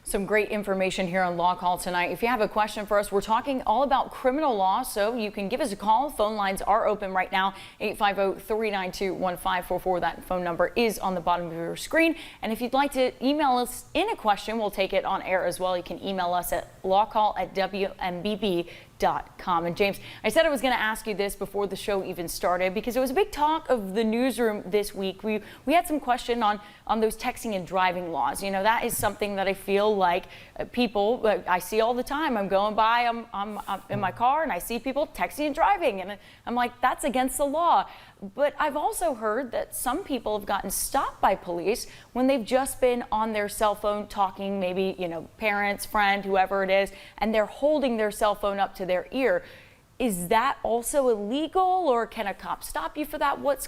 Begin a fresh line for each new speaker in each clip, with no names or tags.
Some great information here on Law Call tonight. If you have a question for us, we're talking all about criminal law, so you can give us a call. Phone lines are open right now, 850-392-1544. That phone number is on the bottom of your screen. And if you'd like to email us in a question, we'll take it on air as well. You can email us at lawcall@wmbb.com. And James, I said I was going to ask you this before the show even started because it was a big talk of the newsroom this week. We had some question on those texting and driving laws. You know, that is something that I feel like people I see all the time. I'm going by, I'm in my car and I see people texting and driving, and I'm like, that's against the law. But I've also heard that some people have gotten stopped by police when they've just been on their cell phone talking, maybe, you know, parents, friend, whoever it is, and they're holding their cell phone up to their ear. Is that also illegal, or can a cop stop you for that? What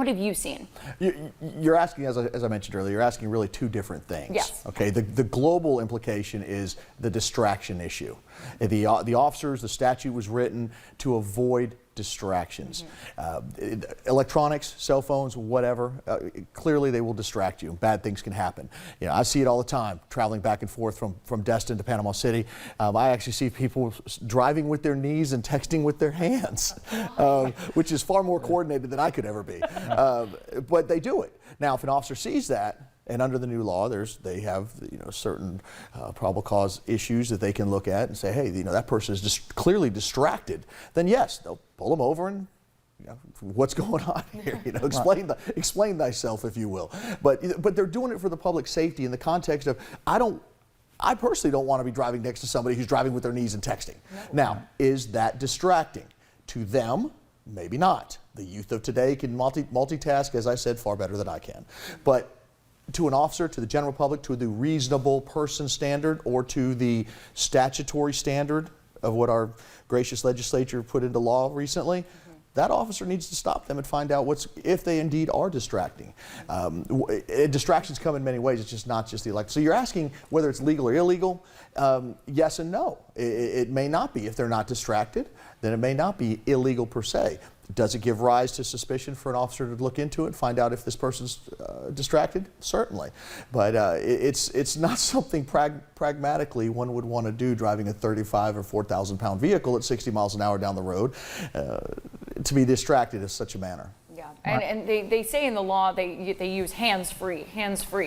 have you seen?
You're asking, as I mentioned earlier, you're asking really two different things.
Yes.
Okay. The global implication is the distraction issue. The officers, the statute was written to avoid distractions. Electronics, cell phones, whatever, clearly they will distract you. Bad things can happen. You know, I see it all the time, traveling back and forth from Destin to Panama City. I actually see people driving with their knees and texting with their hands, which is far more coordinated than I could ever be. But they do it. Now, if an officer sees that, and under the new law, they have, you know, certain probable cause issues that they can look at and say, hey, you know, that person is just clearly distracted. Then yes, they'll pull them over and, you know, what's going on here? You know, explain thyself, if you will. But they're doing it for the public safety in the context of I personally don't want to be driving next to somebody who's driving with their knees and texting. No. Now, is that distracting to them? Maybe not. The youth of today can multitask, as I said, far better than I can. But to an officer, to the general public, to the reasonable person standard, or to the statutory standard of what our gracious legislature put into law recently, that officer needs to stop them and find out if they indeed are distracting. Distractions come in many ways. It's just not just the elect. So you're asking whether it's legal or illegal. Yes and no. It may not be. If they're not distracted, then it may not be illegal per se. Does it give rise to suspicion for an officer to look into it and find out if this person's distracted? Certainly. But it's not something pragmatically one would want to do, driving a 35 or 4,000 pound vehicle at 60 miles an hour down the road, to be distracted in such a manner.
Yeah, and they say in the law they use hands-free.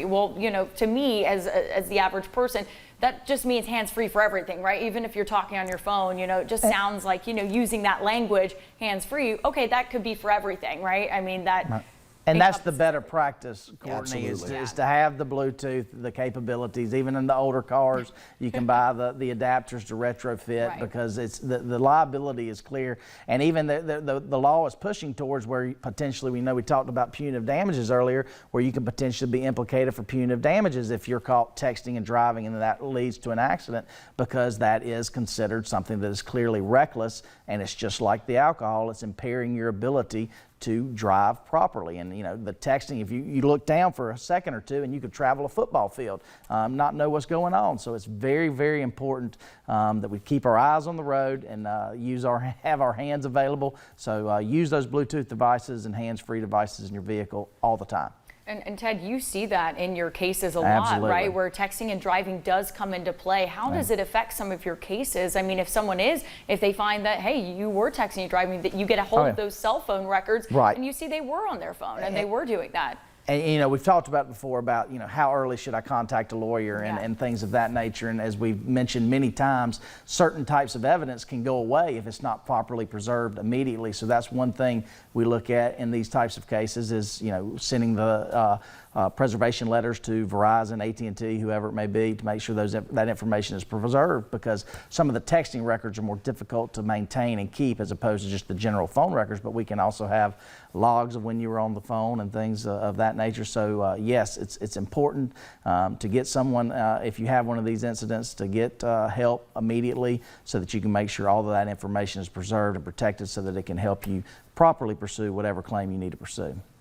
Well, you know, to me as the average person, that just means hands-free for everything, right? Even if you're talking on your phone, you know, it just sounds like, you know, using that language, hands-free. Okay, that could be for everything, right? I mean, that.
Right. And that's the better practice, Courtney, is to have the Bluetooth, the capabilities. Even in the older cars, you can buy the adapters to retrofit, right, because it's the liability is clear. And even the law is pushing towards where potentially, we talked about punitive damages earlier, where you can potentially be implicated for punitive damages if you're caught texting and driving and that leads to an accident, because that is considered something that is clearly reckless, and it's just like the alcohol, it's impairing your ability to drive properly. And you know, the texting, if you look down for a second or two and you could travel a football field, not know what's going on. So it's very, very important that we keep our eyes on the road and have our hands available. So use those Bluetooth devices and hands-free devices in your vehicle all the time.
And Ted, you see that in your cases a
Absolutely.
lot, right? Where texting and driving does come into play. How does it affect some of your cases? I mean, if they find that, hey, you were texting and driving, that you get a hold of those cell phone records,
right,
and you see they were on their phone and they were doing that.
And you know, we've talked about before about, you know, how early should I contact a lawyer and things of that nature. And as we've mentioned many times, certain types of evidence can go away if it's not properly preserved immediately. So that's one thing we look at in these types of cases is, you know, sending the preservation letters to Verizon, AT&T, whoever it may be, to make sure that information is preserved, because some of the texting records are more difficult to maintain and keep as opposed to just the general phone records, but we can also have logs of when you were on the phone and things of that nature. So yes, it's important to get someone, if you have one of these incidents, to get help immediately so that you can make sure all of that information is preserved and protected so that it can help you properly pursue whatever claim you need to pursue.